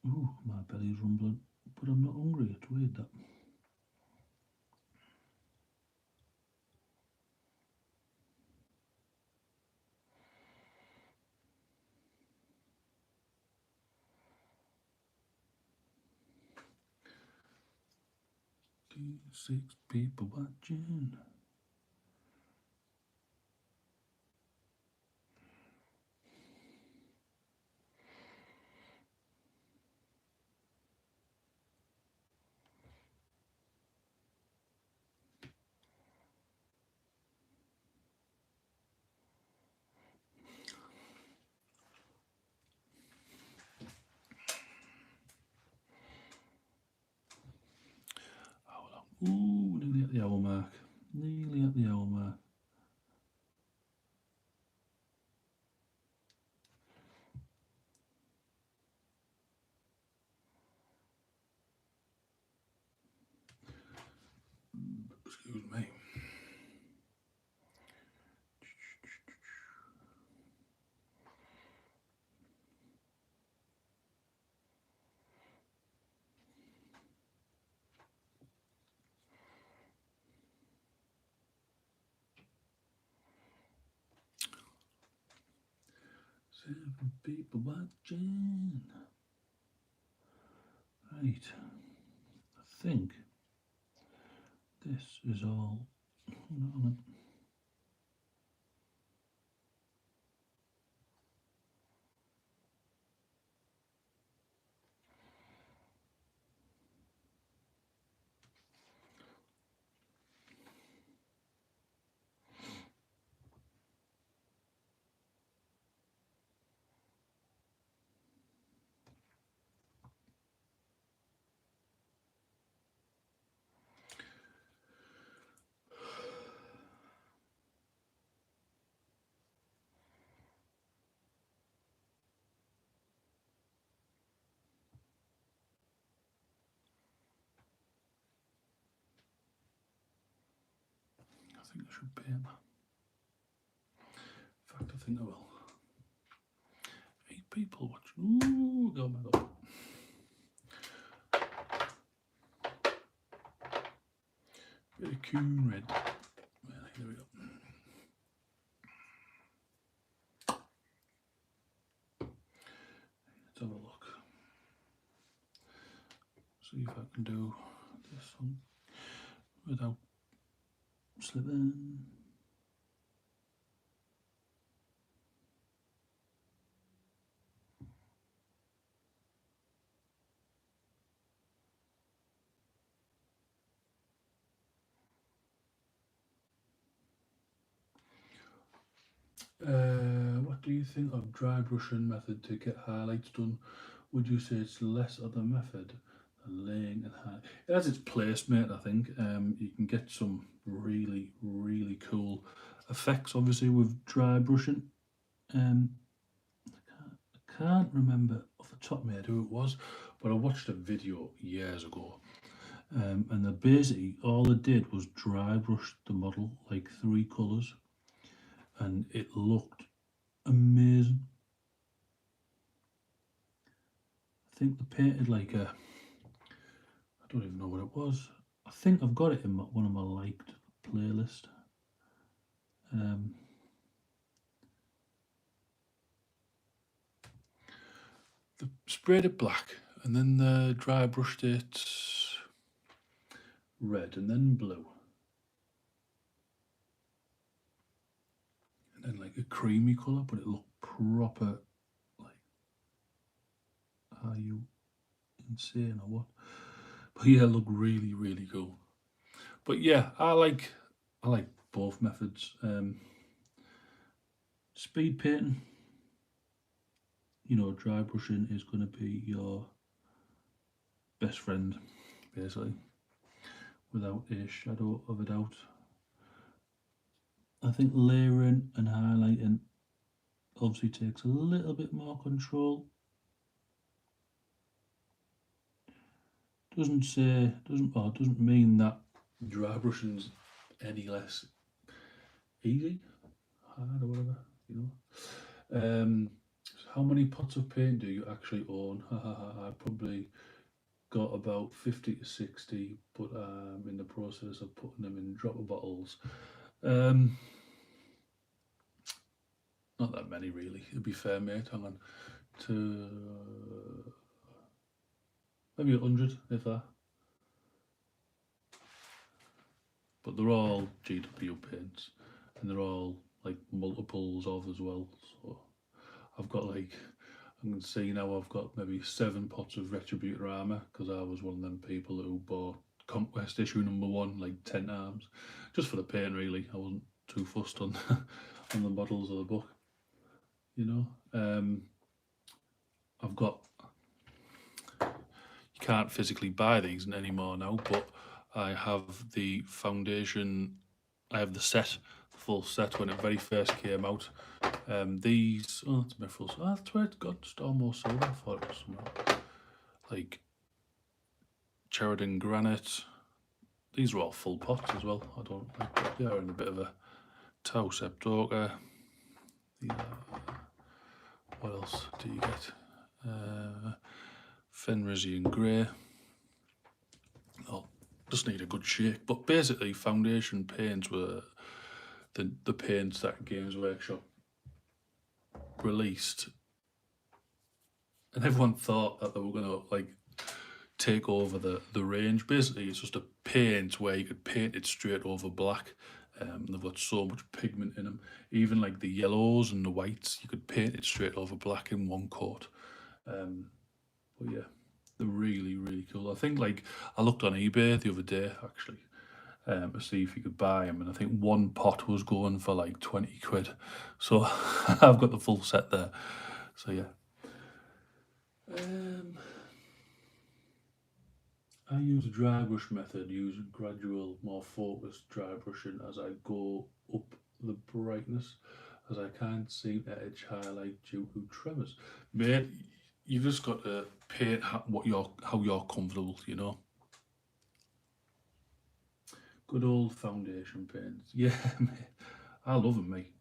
Ooh, my belly's rumbling, but I'm not hungry. It's weird that. Six people watching. Ooh, nearly at the hour mark. Nearly at the hour mark. Excuse me. Seven people watching. Right. I think this is all. Hold on. I think I should pay him. In fact, I think I will. 8 people watching. Ooh, go my God. Bit of coon red. Well, here we go. Let's have a look. See if I can do this one without slipping. What do you think of dry brushing method to get highlights done? Would you say it's less of the method than laying and highlight? It has its place, mate. I think you can get some really cool effects, obviously, with dry brushing. I can't remember off the top of my head who it was, but I watched a video years ago, and they basically all they did was dry brush the model like 3 colours, and it looked amazing. I think they painted like a, I don't even know what it was. I think I've got it in one of my liked playlist. They sprayed it black and then they dry brushed it red and then blue. And then like a creamy colour, but it looked proper like, are you insane or what? But yeah, it looked really cool. But yeah, I like both methods. Speed painting, you know, dry brushing is going to be your best friend, basically. without a shadow of a doubt. I think layering and highlighting obviously takes a little bit more control. Doesn't mean that dry brushing's any less easy, hard or whatever, you know. How many pots of paint do you actually own? I probably got about 50 to 60, but I'm in the process of putting them in dropper bottles. Um, Not that many, really. To be fair, mate. Hang on. To maybe 100, if that. But they're all GW paints, and they're all like multiples of as well. So I've got like, I can see now I've got maybe 7 pots of Retributor armor because I was one of them people who bought Conquest issue #1 like 10 times, just for the paint. Really, I wasn't too fussed on on the models of the book. You know, I've got. You can't physically buy these anymore now, but I have the foundation. I have the set, full set when it very first came out. These, oh, that's my full. Oh, that's where it got just almost silver. I thought it was somewhere like Sheridan granite. These are all full pots as well. I don't like that. They are in a bit of a Tau Septorka. What else do you get? Fenrisian grey. Oh, just need a good shake. But basically, foundation paints were the paints that Games Workshop released, and everyone thought that they were gonna like take over the range. Basically, it's just a paint where you could paint it straight over black. They've got so much pigment in them. Even like the yellows and the whites, you could paint it straight over black in one coat. But yeah, they're really, really cool. I think like I looked on eBay the other day actually to see if you could buy them, and I think one pot was going for like 20 quid. So I've got the full set there. So yeah. I use a dry brush method, use gradual, more focused dry brushing as I go up the brightness, as I can't seem to edge highlight due to tremors. Mate, you just got to paint how you're comfortable, you know. Good old foundation paints. Yeah, mate. I love them, mate.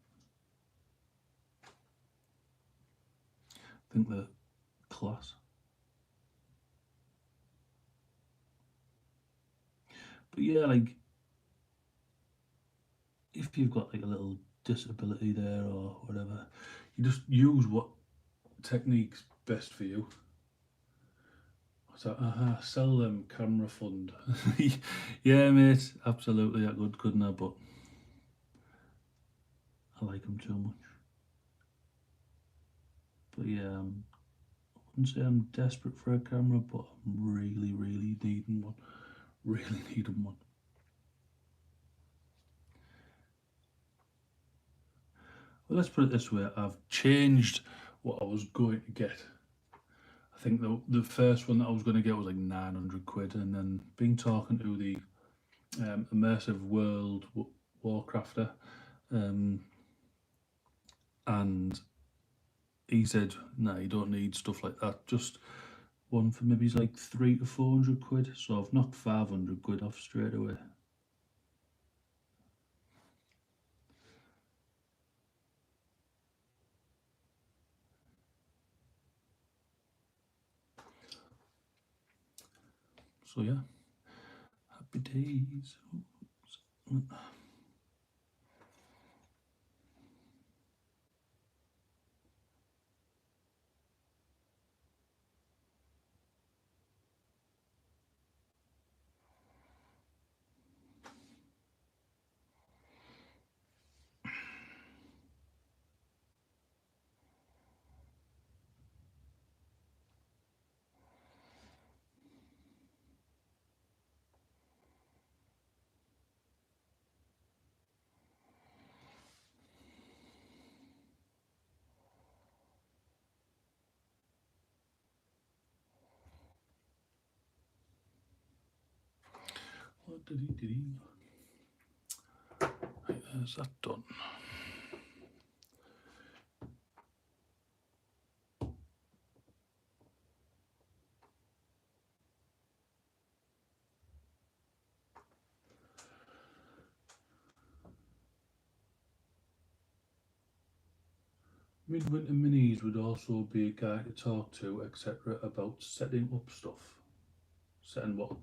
I think they're class. But yeah, like if you've got like a little disability there or whatever, you just use what technique's best for you. So, sell them camera fund. Yeah, mate, absolutely, that good, couldn't I? But I like them too much. But yeah, I wouldn't say I'm desperate for a camera, but I'm really, really needing one. Really needing one. Well, let's put it this way: I've changed what I was going to get. I think the first one that I was going to get was like 900 quid, and then been talking to the immersive world Warcrafter, and he said, "No, you don't need stuff like that. Just one for maybe like 300 to 400 quid." So I've knocked 500 quid off straight away. So yeah, happy days. Right, there's that done. Midwinter Minis would also be a guy to talk to, etc. about setting up stuff. Setting what?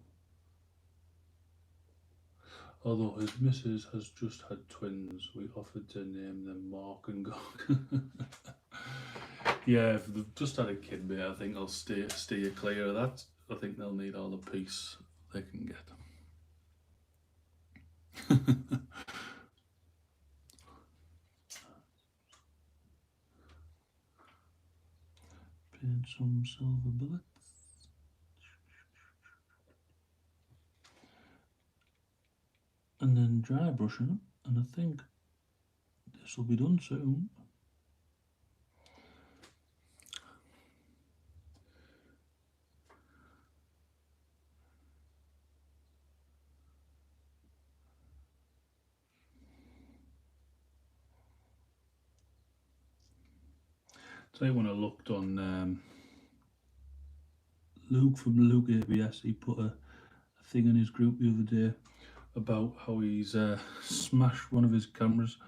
Although his missus has just had twins, we offered to name them Mark and Gog. Yeah, if they've just had a kid, mate, I think I'll steer clear of that. I think they'll need all the peace they can get. Paint some silver bullets. And then dry brushing them, and I think this will be done soon. Today when I looked on Luke from Luke ABS, he put a thing in his group the other day about how he's smashed one of his cameras.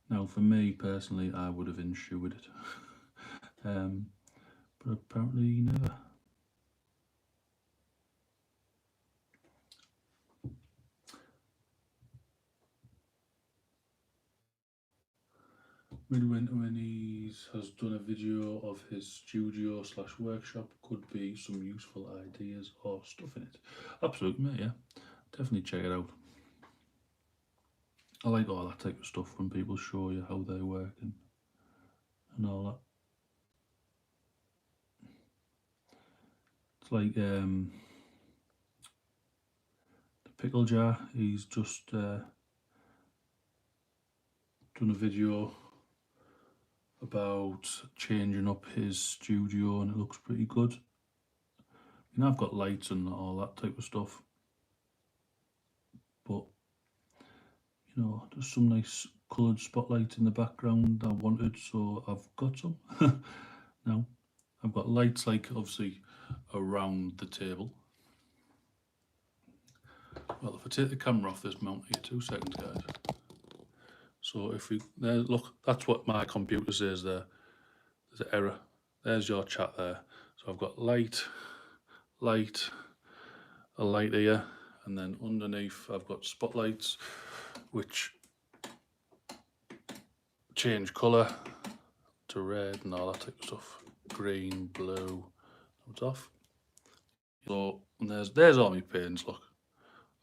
Now, for me personally, I would have insured it, but apparently never. Midwinter when he has done a video of his studio / workshop, could be some useful ideas or stuff in it. Absolutely, mate, yeah. Definitely check it out. I like all that type of stuff when people show you how they work and all that. It's like the pickle jar, he's just done a video about changing up his studio and it looks pretty good. I mean, I've got lights and all that type of stuff, but you know, there's some nice coloured spotlights in the background I wanted, so I've got some. Now, I've got lights like obviously around the table. Well, if I take the camera off this mount here, 2 seconds, guys. So if we, there, look, that's what my computer says there. There's an error. There's your chat there. So I've got light, a light here, and then underneath I've got spotlights, which change colour to red and all that type of stuff. Green, blue, it's off. So, and there's all my paints, look.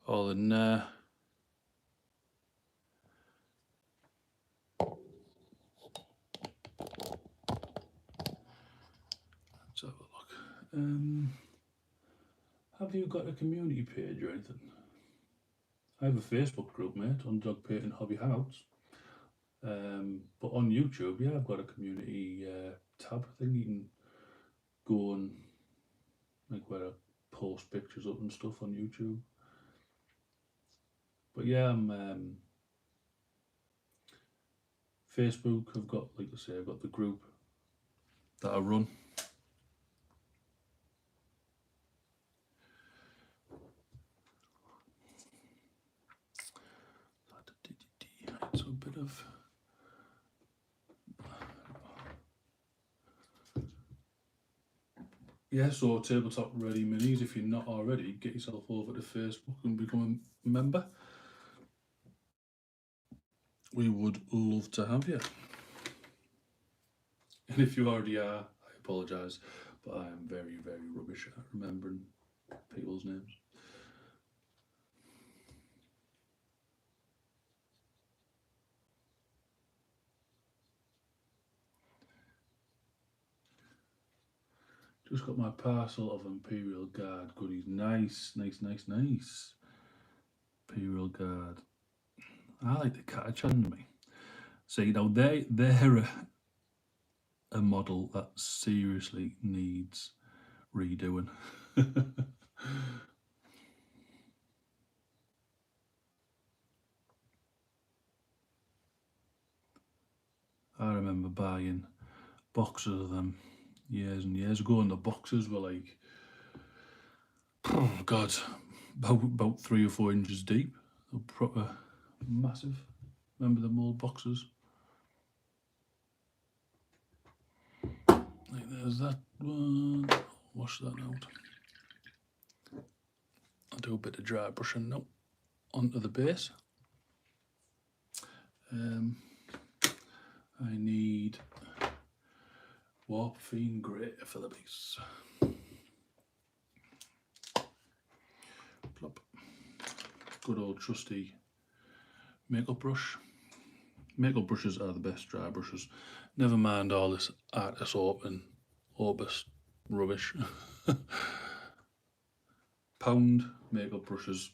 All in there. Let's have a look. Have you got a community page or anything? I have a Facebook group, mate, Underdog Painting Hobby Hangouts. But on YouTube, yeah, I've got a community tab thing. You can go and like where I post pictures up and stuff on YouTube. But yeah, I'm Facebook. I've got, like I say, I've got the group that I run. So a bit of yeah. So Tabletop Ready Minis. If you're not already, get yourself over to Facebook and become a member. We would love to have you. And if you already are, I apologise, but I am very, very rubbish at remembering people's names. Just got my parcel of Imperial Guard goodies. Nice. Imperial Guard. I like the Catachan, me. See, now they're a model that seriously needs redoing. I remember buying boxes of them years and years ago, and the boxes were like, oh God, about 3 or 4 inches deep. They were proper massive. Remember them old boxes? Like there's that one. Wash that out. I'll do a bit of dry brushing now onto the base. I need Warpine Grey for the base. Plop. Good old trusty makeup brush. Makeup brushes are the best dry brushes. Never mind all this Artis Orbis rubbish. Pound makeup brushes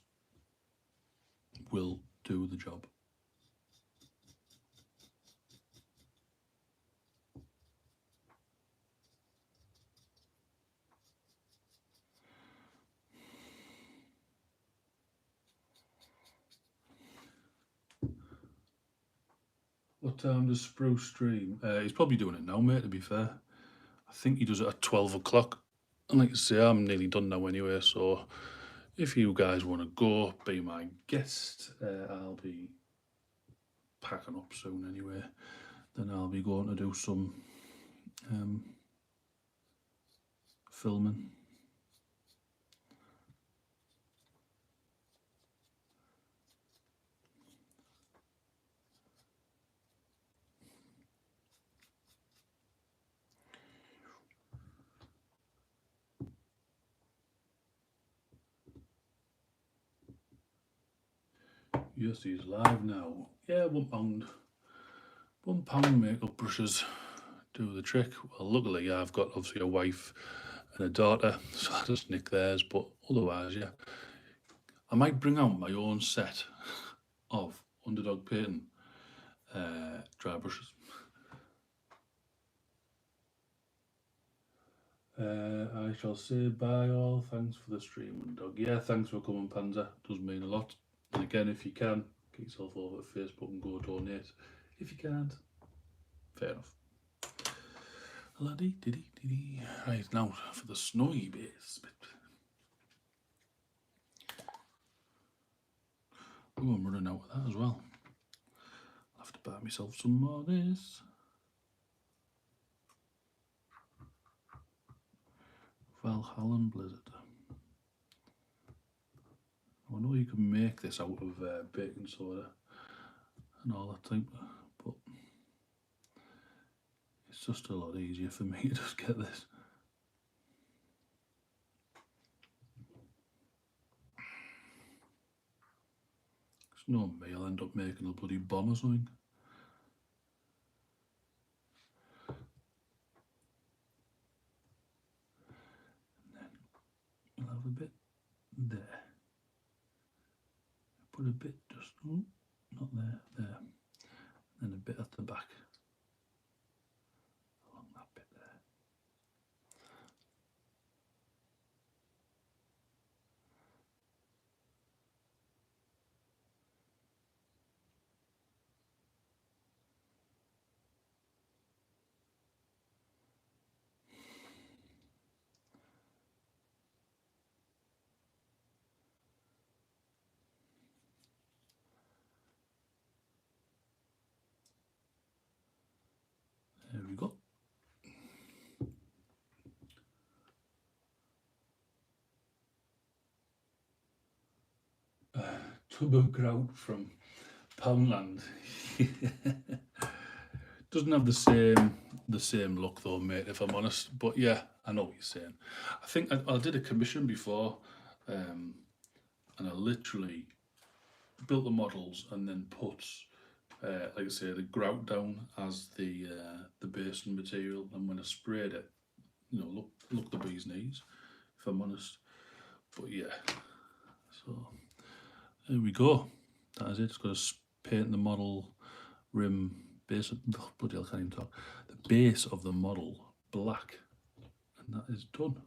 will do the job. What time does Spruce stream? He's probably doing it now, mate, to be fair. I think he does it at 12 o'clock. And like I say, I'm nearly done now anyway, so if you guys want to go, be my guest. I'll be packing up soon anyway. Then I'll be going to do some filming. Yes, he's live now. Yeah, £1. £1 makeup brushes do the trick. Well, luckily, I've got obviously a wife and a daughter, so I just nick theirs. But otherwise, yeah, I might bring out my own set of Underdog painting dry brushes. I shall say bye all. Thanks for the stream, Underdog. Yeah, thanks for coming, Panzer. Does mean a lot. And again, if you can, get yourself over to Facebook and go donate. If you can't, fair enough. Right, now for the snowy base bit. Oh, I'm running out of that as well. I'll have to buy myself some more of this. Valhalla Blizzard. I know you can make this out of baking soda and all that type, but it's just a lot easier for me to just get this. It's no me, I'll end up making a bloody bomb or something. And then we'll have a bit there. Put a bit just, oh, not there, there. And a bit at the back. Along that bit there. There we go. Tub of grout from Poundland. Doesn't have the same look though, mate, if I'm honest. But yeah, I know what you're saying. I think I did a commission before, and I literally built the models and then put, like I say, the grout down as the basing material. And when I sprayed it, you know, look the bee's knees, if I'm honest. But yeah, so there we go. That is it. Just got to paint the model rim base. Oh, bloody hell, I can't even talk. The base of the model black, and that is done.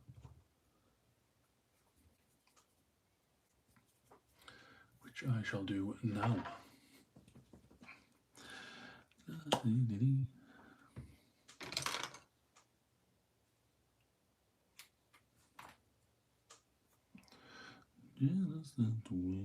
Which I shall do now. Yeah, that's the way.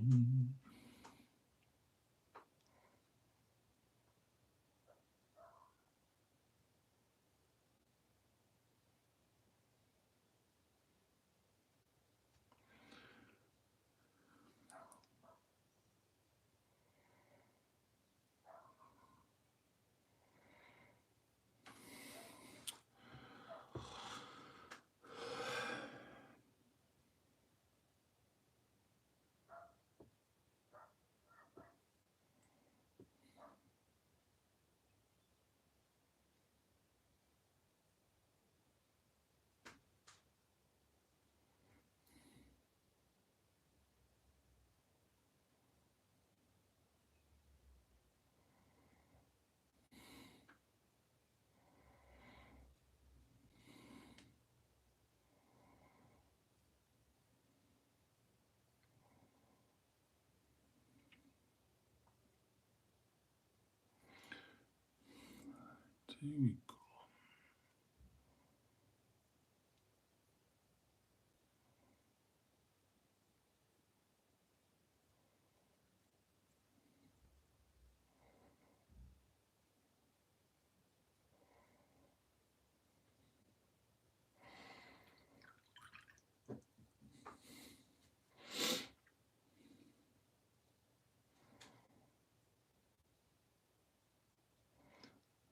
Here we go.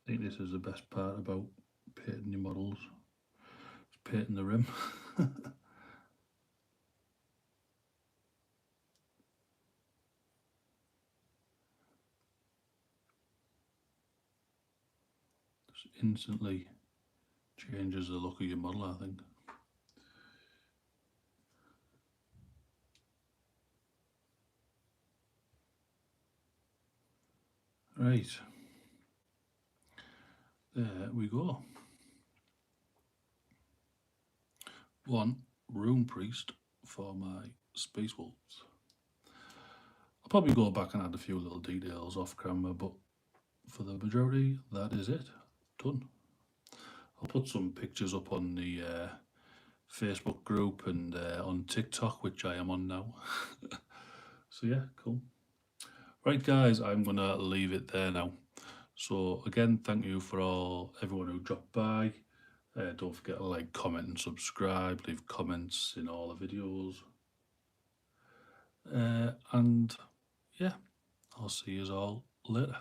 I think this is the best part about painting your models. It's painting the rim. Just instantly changes the look of your model, I think. Right. There we go. One room priest for my space wolves. I'll probably go back and add a few little details off camera, but for the majority, that is it. Done. I'll put some pictures up on the Facebook group and on TikTok, which I am on now. So yeah, cool. Right, guys, I'm gonna leave it there now. So again, thank you for everyone who dropped by. Don't forget to like, comment, and subscribe. Leave comments in all the videos. And yeah, I'll see you all later.